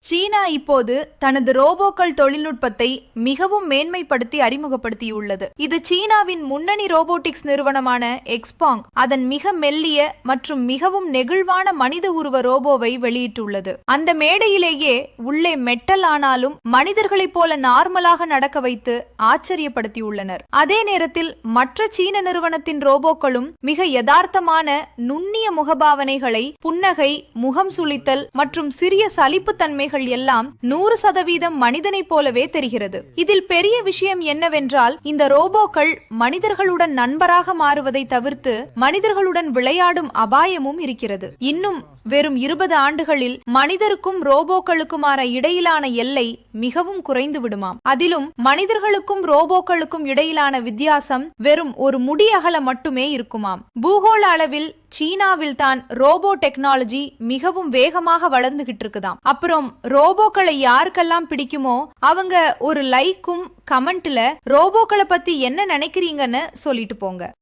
சீனா இப்போது தனது ரோபோக்கள் தொழில்நுட்பத்தை மிகவும் மேன்மைப்படுத்தி அறிமுகப்படுத்தியுள்ளது. இது சீனாவின் முன்னணி ரோபோட்டிக்ஸ் நிறுவனமான எக்ஸ்பாங் அதன் மிக மெல்லிய மற்றும் மிகவும் நெகிழ்வான மனித உருவ ரோபோவை வெளியிட்டுள்ளது. அந்த மேடையிலேயே உள்ளே மெட்டல் ஆனாலும் மனிதர்களைப் போல நார்மலாக நடக்க வைத்து ஆச்சரியப்படுத்தியுள்ளனர். அதே நேரத்தில் மற்ற சீன நிறுவனத்தின் ரோபோக்களும் மிக யதார்த்தமான நுண்ணிய முகபாவனைகளை, புன்னகை, முகம் சுளித்தல் மற்றும் சிறிய சலிப்புத்தன்மை எல்லாம் 100% மனிதனைப் போலவே தெரிகிறது. இதில் பெரிய விஷயம் என்னவென்றால், இந்த ரோபோக்கள் மனிதர்களுடன் நண்பராக மாறுவதை தவிர்த்து மனிதர்களுடன் விளையாடும் அபாயமும் இருக்கிறது. இன்னும் வெறும் 20 ஆண்டுகளில் மனிதருக்கும் ரோபோக்களுக்குமான இடையிலான எல்லை மிகவும் குறைந்து விடுமாம். அதிலும் மனிதர்களுக்கும் ரோபோக்களுக்கும் இடையிலான வித்தியாசம் வெறும் ஒரு முடி அகல மட்டுமே இருக்குமாம். பூகோள அளவில் சீனாவில் தான் ரோபோ டெக்னாலஜி மிகவும் வேகமாக வளர்ந்துகிட்டு இருக்குதாம். அப்புறம் ரோபோக்களை யாருக்கெல்லாம் பிடிக்குமோ அவங்க ஒரு லைக்கும் கமெண்ட்ல ரோபோக்களை பத்தி என்ன நினைக்கிறீங்கன்னு சொல்லிட்டு போங்க.